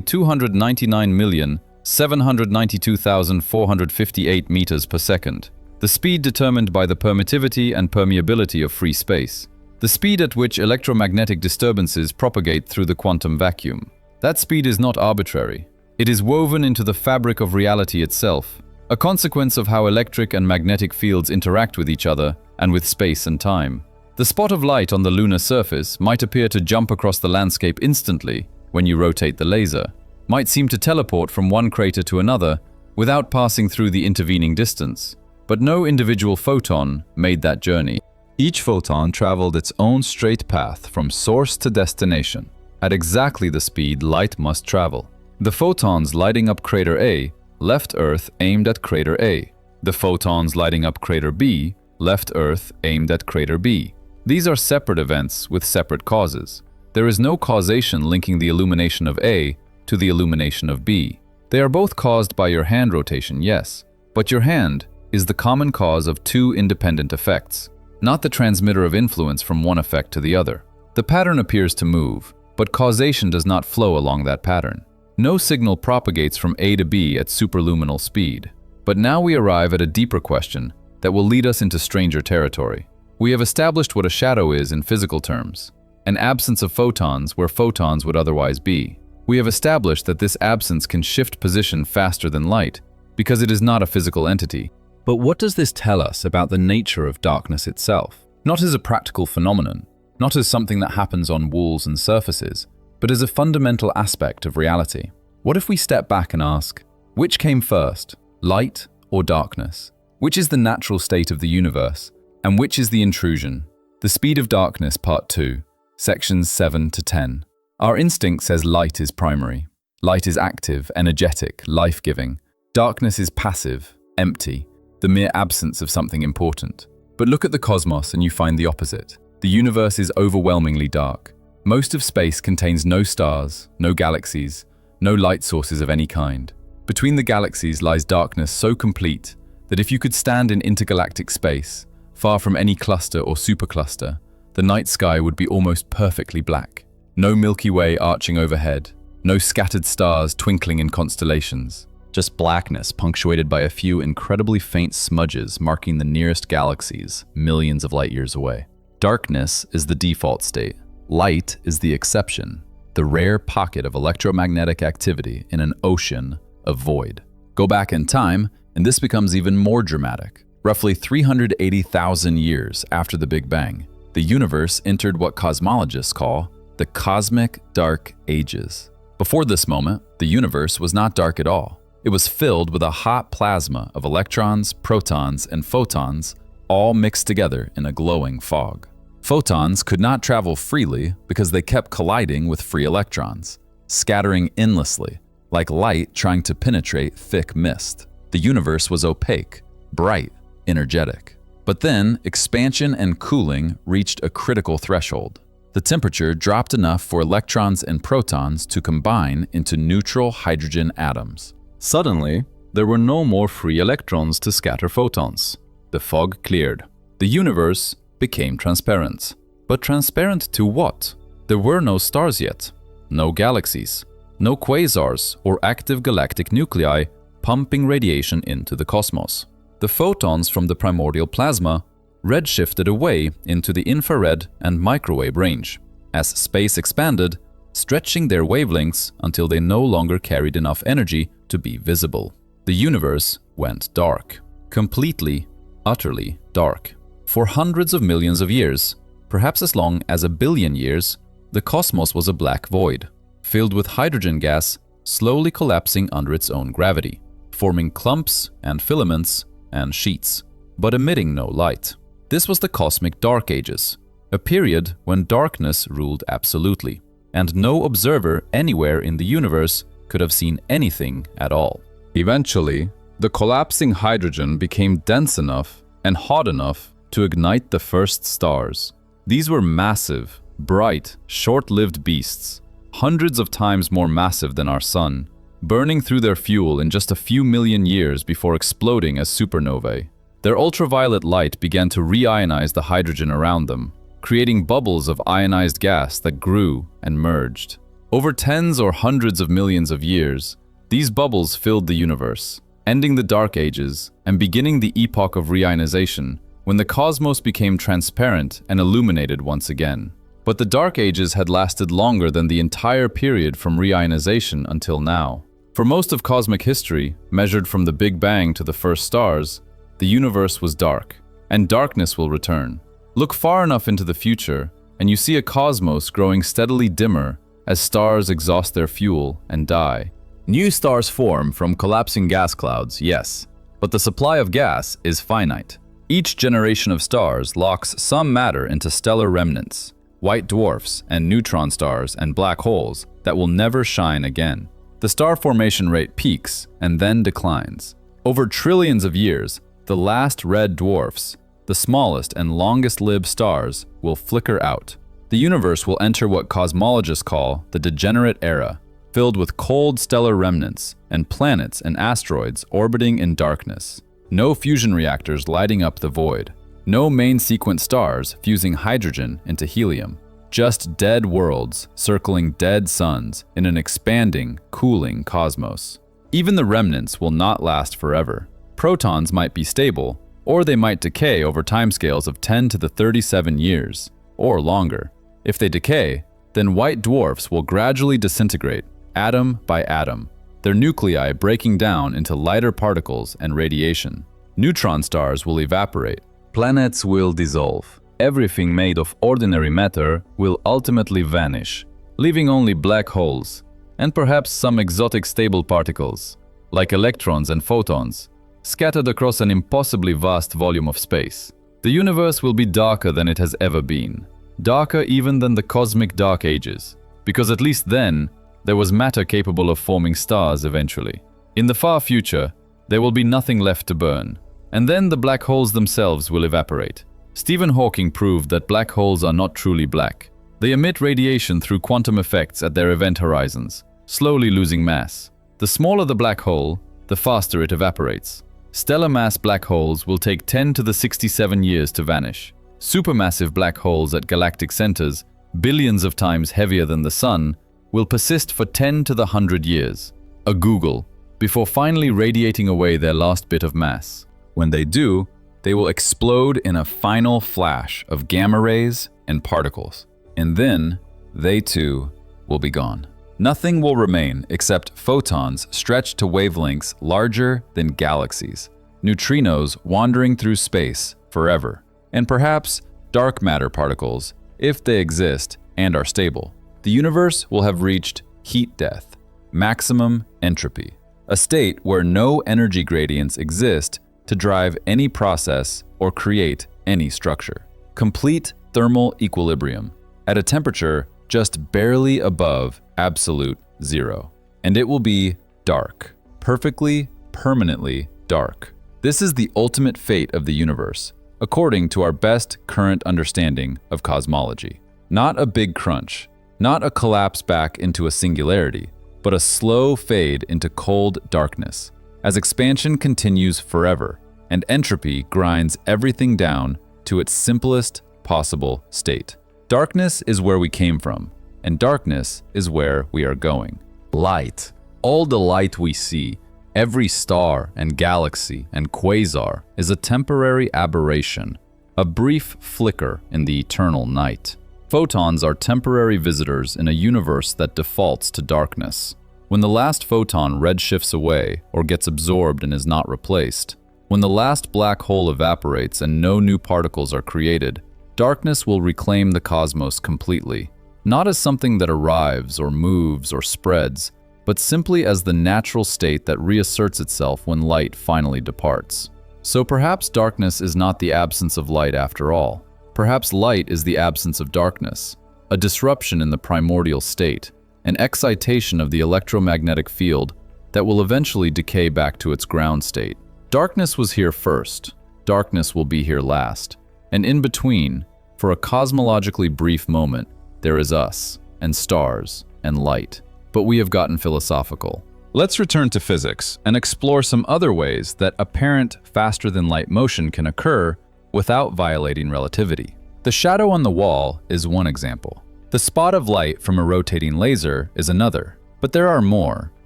299,792,458 meters per second. The speed determined by the permittivity and permeability of free space. The speed at which electromagnetic disturbances propagate through the quantum vacuum. That speed is not arbitrary. It is woven into the fabric of reality itself, a consequence of how electric and magnetic fields interact with each other and with space and time. The spot of light on the lunar surface might appear to jump across the landscape instantly when you rotate the laser, might seem to teleport from one crater to another without passing through the intervening distance. But no individual photon made that journey. Each photon traveled its own straight path from source to destination, at exactly the speed light must travel. The photons lighting up crater A left Earth aimed at crater A. The photons lighting up crater B left Earth aimed at crater B. These are separate events with separate causes. There is no causation linking the illumination of A to the illumination of B. They are both caused by your hand rotation, yes, but your hand is the common cause of two independent effects, not the transmitter of influence from one effect to the other. The pattern appears to move, but causation does not flow along that pattern. No signal propagates from A to B at superluminal speed. But now we arrive at a deeper question that will lead us into stranger territory. We have established what a shadow is in physical terms, an absence of photons where photons would otherwise be. We have established that this absence can shift position faster than light because it is not a physical entity. But what does this tell us about the nature of darkness itself? Not as a practical phenomenon, not as something that happens on walls and surfaces, but as a fundamental aspect of reality. What if we step back and ask, which came first, light or darkness? Which is the natural state of the universe, and which is the intrusion? The Speed of Darkness, Part 2, Sections 7 to 10. Our instinct says light is primary. Light is active, energetic, life-giving. Darkness is passive, empty, the mere absence of something important. But look at the cosmos and you find the opposite. The universe is overwhelmingly dark. Most of space contains no stars, no galaxies, no light sources of any kind. Between the galaxies lies darkness so complete that if you could stand in intergalactic space, far from any cluster or supercluster, the night sky would be almost perfectly black. No Milky Way arching overhead, no scattered stars twinkling in constellations. Just blackness punctuated by a few incredibly faint smudges marking the nearest galaxies, millions of light years away. Darkness is the default state. Light is the exception, the rare pocket of electromagnetic activity in an ocean of void. Go back in time, and this becomes even more dramatic. Roughly 380,000 years after the Big Bang, the universe entered what cosmologists call the cosmic dark ages. Before this moment, the universe was not dark at all. It was filled with a hot plasma of electrons, protons, and photons, all mixed together in a glowing fog. Photons could not travel freely because they kept colliding with free electrons, scattering endlessly, like light trying to penetrate thick mist. The universe was opaque, bright, energetic. But then, expansion and cooling reached a critical threshold. The temperature dropped enough for electrons and protons to combine into neutral hydrogen atoms. Suddenly, there were no more free electrons to scatter photons. The fog cleared. The universe became transparent. But transparent to what? There were no stars yet, no galaxies, no quasars or active galactic nuclei pumping radiation into the cosmos. The photons from the primordial plasma redshifted away into the infrared and microwave range, as space expanded, stretching their wavelengths until they no longer carried enough energy to be visible. The universe went dark. Completely, utterly dark. For hundreds of millions of years, perhaps as long as 1 billion years, the cosmos was a black void, filled with hydrogen gas slowly collapsing under its own gravity, forming clumps and filaments and sheets, but emitting no light. This was the cosmic dark ages, a period when darkness ruled absolutely, and no observer anywhere in the universe could have seen anything at all. Eventually, the collapsing hydrogen became dense enough and hot enough to ignite the first stars. These were massive, bright, short-lived beasts, hundreds of times more massive than our Sun, burning through their fuel in just a few million years before exploding as supernovae. Their ultraviolet light began to reionize the hydrogen around them, creating bubbles of ionized gas that grew and merged. Over tens or hundreds of millions of years, these bubbles filled the universe, ending the Dark Ages and beginning the epoch of reionization, when the cosmos became transparent and illuminated once again. But the Dark Ages had lasted longer than the entire period from reionization until now. For most of cosmic history, measured from the Big Bang to the first stars, the universe was dark, and darkness will return. Look far enough into the future, and you see a cosmos growing steadily dimmer as stars exhaust their fuel and die. New stars form from collapsing gas clouds, yes, but the supply of gas is finite. Each generation of stars locks some matter into stellar remnants, white dwarfs and neutron stars and black holes that will never shine again. The star formation rate peaks and then declines. Over trillions of years, the last red dwarfs, the smallest and longest-lived stars, will flicker out. The universe will enter what cosmologists call the degenerate era, filled with cold stellar remnants and planets and asteroids orbiting in darkness. No fusion reactors lighting up the void. No main sequence stars fusing hydrogen into helium. Just dead worlds circling dead suns in an expanding, cooling cosmos. Even the remnants will not last forever. Protons might be stable, or they might decay over timescales of 10 to the 37 years, or longer. If they decay, then white dwarfs will gradually disintegrate, atom by atom, their nuclei breaking down into lighter particles and radiation. Neutron stars will evaporate. Planets will dissolve. Everything made of ordinary matter will ultimately vanish, leaving only black holes, and perhaps some exotic stable particles, like electrons and photons, scattered across an impossibly vast volume of space. The universe will be darker than it has ever been, darker even than the cosmic dark ages, because at least then, there was matter capable of forming stars eventually. In the far future, there will be nothing left to burn, and then the black holes themselves will evaporate. Stephen Hawking proved that black holes are not truly black. They emit radiation through quantum effects at their event horizons, slowly losing mass. The smaller the black hole, the faster it evaporates. Stellar mass black holes will take 10 to the 67 years to vanish. Supermassive black holes at galactic centers, billions of times heavier than the Sun, will persist for 10 to the 100 years, a Google, before finally radiating away their last bit of mass. When they do, they will explode in a final flash of gamma rays and particles. And then, they too will be gone. Nothing will remain except photons stretched to wavelengths larger than galaxies. neutrinos wandering through space forever, and perhaps dark matter particles, if they exist and are stable. The universe will have reached heat death, maximum entropy, a state where no energy gradients exist to drive any process or create any structure. Complete thermal equilibrium at a temperature just barely above absolute zero. And it will be dark, perfectly, permanently dark. This is the ultimate fate of the universe, according to our best current understanding of cosmology. Not a big crunch, not a collapse back into a singularity, but a slow fade into cold darkness, as expansion continues forever and entropy grinds everything down to its simplest possible state. Darkness is where we came from, and darkness is where we are going. Light. All the light we see, every star and galaxy and quasar, is a temporary aberration, a brief flicker in the eternal night. Photons are temporary visitors in a universe that defaults to darkness. When the last photon redshifts away or gets absorbed and is not replaced, when the last black hole evaporates and no new particles are created, darkness will reclaim the cosmos completely, not as something that arrives or moves or spreads, but simply as the natural state that reasserts itself when light finally departs. So perhaps darkness is not the absence of light after all. Perhaps light is the absence of darkness, a disruption in the primordial state, an excitation of the electromagnetic field that will eventually decay back to its ground state. Darkness was here first, darkness will be here last, and in between, for a cosmologically brief moment, there is us, and stars, and light. But we have gotten philosophical. Let's return to physics and explore some other ways that apparent faster-than-light motion can occur without violating relativity. The shadow on the wall is one example. The spot of light from a rotating laser is another. But there are more,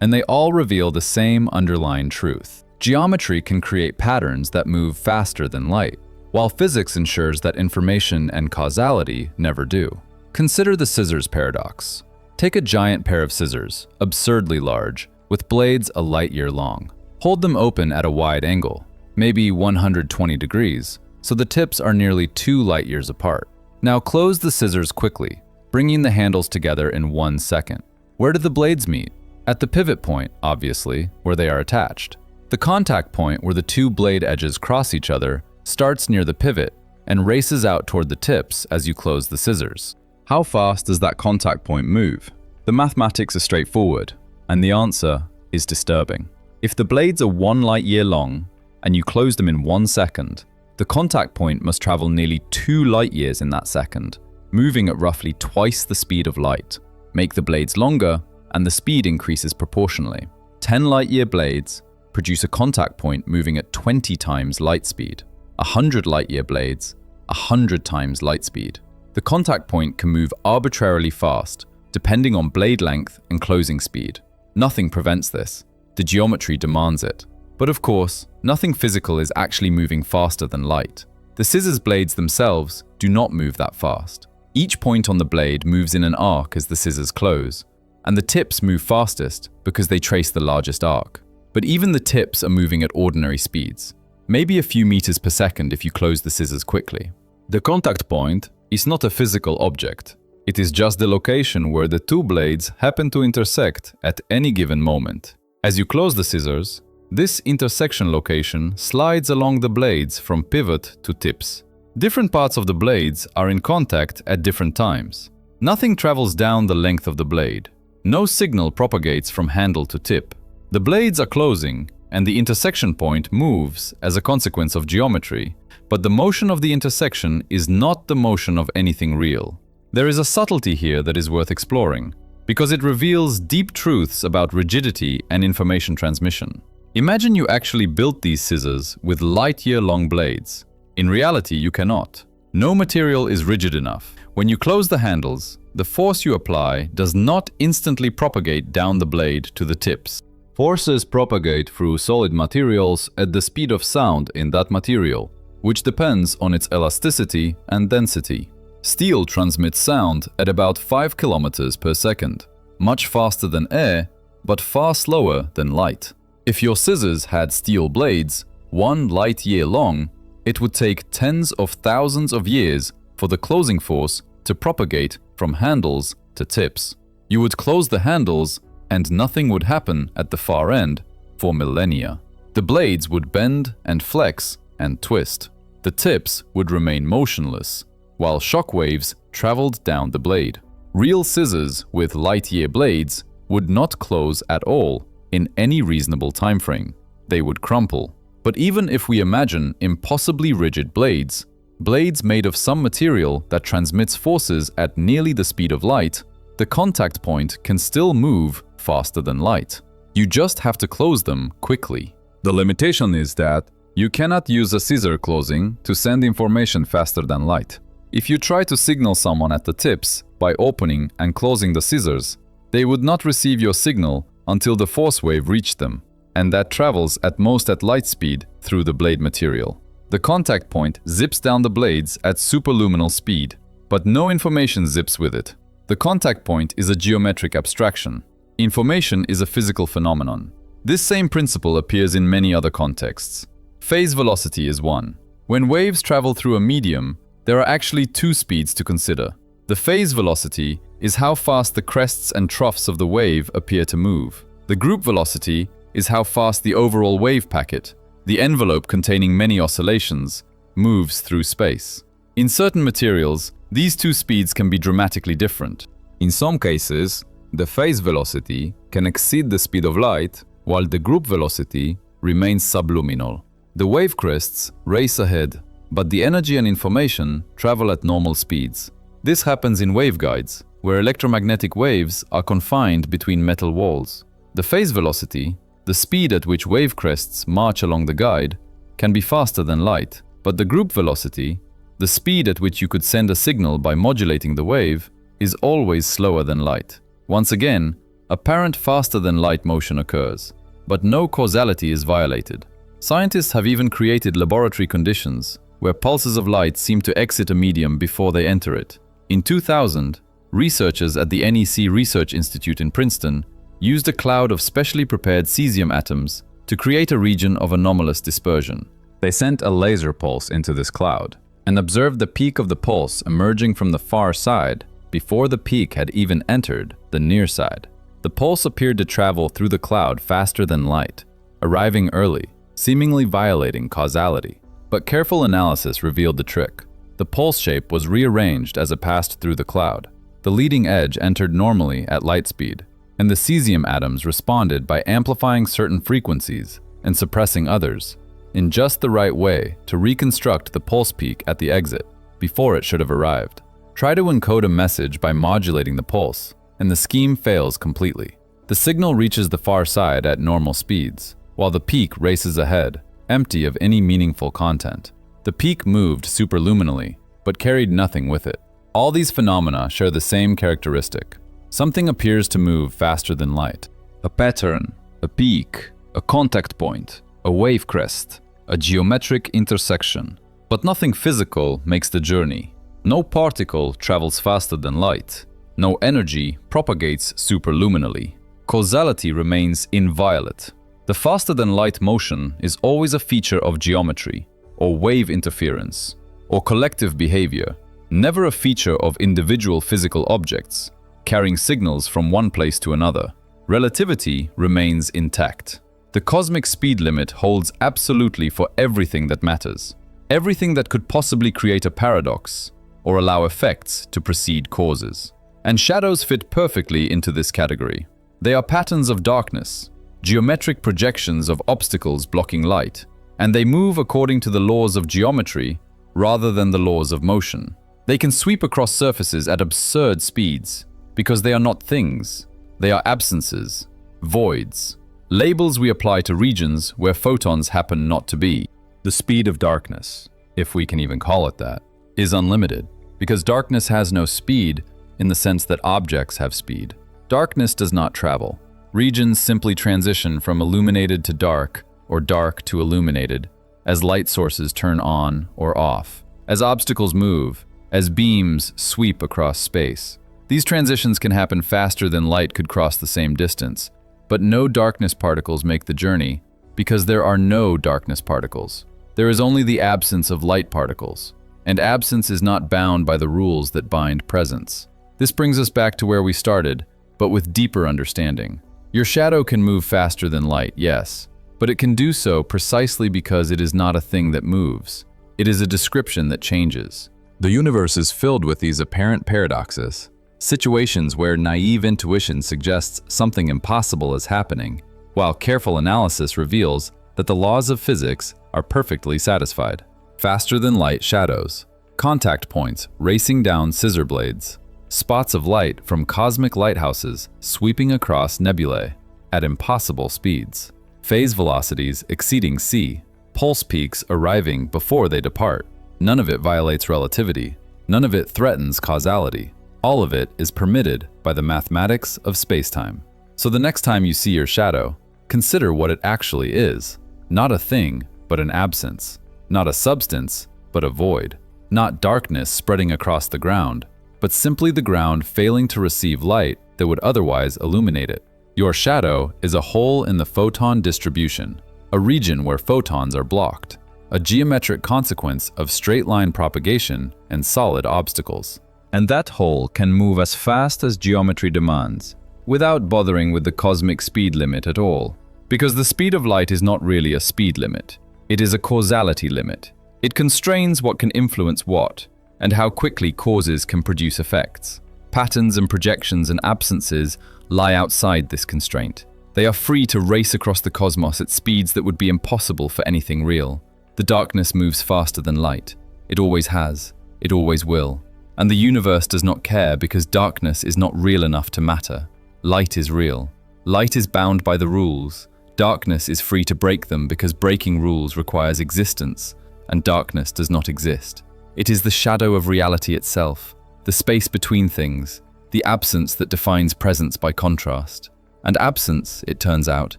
and they all reveal the same underlying truth. Geometry can create patterns that move faster than light, while physics ensures that information and causality never do. Consider the scissors paradox. Take a giant pair of scissors, absurdly large, with blades a light year long. Hold them open at a wide angle, maybe 120 degrees, so the tips are nearly 2 light years apart. Now close the scissors quickly, bringing the handles together in 1 second. Where do the blades meet? At the pivot point, obviously, where they are attached. The contact point where the 2 blade edges cross each other starts near the pivot and races out toward the tips as you close the scissors. How fast does that contact point move? The mathematics are straightforward, and the answer is disturbing. If the blades are 1 light year long and you close them in 1 second, the contact point must travel nearly 2 light years in that second, moving at roughly twice the speed of light. Make the blades longer, and the speed increases proportionally. 10 light year blades produce a contact point moving at 20 times light speed. 100 light year blades, 100 times light speed. The contact point can move arbitrarily fast, depending on blade length and closing speed. Nothing prevents this. The geometry demands it. But of course, nothing physical is actually moving faster than light. The scissors blades themselves do not move that fast. Each point on the blade moves in an arc as the scissors close, and the tips move fastest because they trace the largest arc. But even the tips are moving at ordinary speeds, maybe a few meters per second if you close the scissors quickly. The contact point is not a physical object. It is just the location where the 2 blades happen to intersect at any given moment. As you close the scissors, this intersection location slides along the blades from pivot to tips. Different parts of the blades are in contact at different times. Nothing travels down the length of the blade. No signal propagates from handle to tip. The blades are closing, and the intersection point moves as a consequence of geometry, but the motion of the intersection is not the motion of anything real. There is a subtlety here that is worth exploring, because it reveals deep truths about rigidity and information transmission. Imagine you actually built these scissors with light-year-long blades. In reality, you cannot. No material is rigid enough. When you close the handles, the force you apply does not instantly propagate down the blade to the tips. Forces propagate through solid materials at the speed of sound in that material, which depends on its elasticity and density. Steel transmits sound at about 5 kilometers per second, much faster than air, but far slower than light. If your scissors had steel blades, 1 light year long, it would take tens of thousands of years for the closing force to propagate from handles to tips. You would close the handles and nothing would happen at the far end for millennia. The blades would bend and flex and twist. The tips would remain motionless, while shock waves traveled down the blade. Real scissors with light-year blades would not close at all in any reasonable time frame. They would crumple. But even if we imagine impossibly rigid blades, blades made of some material that transmits forces at nearly the speed of light, the contact point can still move faster than light. You just have to close them quickly. The limitation is that you cannot use a scissor closing to send information faster than light. If you try to signal someone at the tips by opening and closing the scissors, they would not receive your signal until the force wave reached them, and that travels at most at light speed through the blade material. The contact point zips down the blades at superluminal speed, but no information zips with it. The contact point is a geometric abstraction. Information is a physical phenomenon. This same principle appears in many other contexts. Phase velocity is one. When waves travel through a medium, there are actually two speeds to consider. The phase velocity is how fast the crests and troughs of the wave appear to move. The group velocity is how fast the overall wave packet, the envelope containing many oscillations, moves through space. In certain materials, these two speeds can be dramatically different. In some cases, the phase velocity can exceed the speed of light, while the group velocity remains subluminal. The wave crests race ahead, but the energy and information travel at normal speeds. This happens in waveguides, where electromagnetic waves are confined between metal walls. The phase velocity, the speed at which wave crests march along the guide, can be faster than light, but the group velocity, the speed at which you could send a signal by modulating the wave, is always slower than light. Once again, apparent faster than light motion occurs, but no causality is violated. Scientists have even created laboratory conditions where pulses of light seem to exit a medium before they enter it. In 2000, researchers at the NEC Research Institute in Princeton used a cloud of specially prepared cesium atoms to create a region of anomalous dispersion. They sent a laser pulse into this cloud and observed the peak of the pulse emerging from the far side before the peak had even entered the near side. The pulse appeared to travel through the cloud faster than light, arriving early, seemingly violating causality. But careful analysis revealed the trick. The pulse shape was rearranged as it passed through the cloud. The leading edge entered normally at light speed, and the cesium atoms responded by amplifying certain frequencies and suppressing others, in just the right way to reconstruct the pulse peak at the exit, before it should have arrived. Try to encode a message by modulating the pulse, and the scheme fails completely. The signal reaches the far side at normal speeds, while the peak races ahead, empty of any meaningful content. The peak moved superluminally, but carried nothing with it. All these phenomena share the same characteristic. Something appears to move faster than light. A pattern, a peak, a contact point, a wave crest, a geometric intersection. But nothing physical makes the journey. No particle travels faster than light. No energy propagates superluminally. Causality remains inviolate. The faster-than-light motion is always a feature of geometry, or wave interference, or collective behavior, never a feature of individual physical objects, carrying signals from one place to another. Relativity remains intact. The cosmic speed limit holds absolutely for everything that matters, everything that could possibly create a paradox, or allow effects to precede causes. And shadows fit perfectly into this category. They are patterns of darkness, geometric projections of obstacles blocking light, and they move according to the laws of geometry rather than the laws of motion. They can sweep across surfaces at absurd speeds because they are not things. They are absences, voids, labels we apply to regions where photons happen not to be. The speed of darkness, if we can even call it that, is unlimited because darkness has no speed in the sense that objects have speed. Darkness does not travel. Regions simply transition from illuminated to dark or dark to illuminated as light sources turn on or off, as obstacles move, as beams sweep across space. These transitions can happen faster than light could cross the same distance, but no darkness particles make the journey because there are no darkness particles. There is only the absence of light particles, and absence is not bound by the rules that bind presence. This brings us back to where we started, but with deeper understanding. Your shadow can move faster than light, yes, but it can do so precisely because it is not a thing that moves. It is a description that changes. The universe is filled with these apparent paradoxes, situations where naive intuition suggests something impossible is happening, while careful analysis reveals that the laws of physics are perfectly satisfied. Faster than light shadows, contact points racing down scissor blades, spots of light from cosmic lighthouses sweeping across nebulae at impossible speeds, phase velocities exceeding c, pulse peaks arriving before they depart. None of it violates relativity. None of it threatens causality. All of it is permitted by the mathematics of spacetime. So the next time you see your shadow, consider what it actually is. Not a thing, but an absence. Not a substance, but a void. Not darkness spreading across the ground, but simply the ground failing to receive light that would otherwise illuminate it. Your shadow is a hole in the photon distribution, a region where photons are blocked, a geometric consequence of straight-line propagation and solid obstacles. And that hole can move as fast as geometry demands, without bothering with the cosmic speed limit at all. Because the speed of light is not really a speed limit. It is a causality limit. It constrains what can influence what, and how quickly causes can produce effects. Patterns and projections and absences lie outside this constraint. They are free to race across the cosmos at speeds that would be impossible for anything real. The darkness moves faster than light. It always has. It always will. And the universe does not care because darkness is not real enough to matter. Light is real. Light is bound by the rules. Darkness is free to break them because breaking rules requires existence, and darkness does not exist. It is the shadow of reality itself, the space between things, the absence that defines presence by contrast. And absence, it turns out,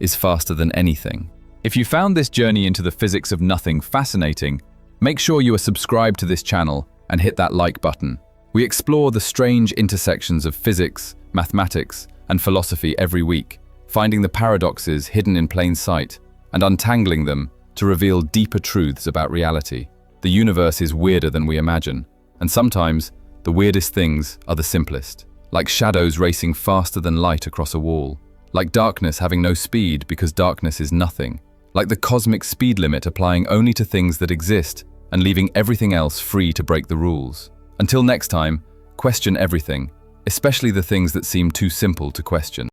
is faster than anything. If you found this journey into the physics of nothing fascinating, make sure you are subscribed to this channel and hit that like button. We explore the strange intersections of physics, mathematics, and philosophy every week, finding the paradoxes hidden in plain sight and untangling them to reveal deeper truths about reality. The universe is weirder than we imagine, and sometimes the weirdest things are the simplest, like shadows racing faster than light across a wall, like darkness having no speed because darkness is nothing, like the cosmic speed limit applying only to things that exist and leaving everything else free to break the rules. Until next time, question everything, especially the things that seem too simple to question.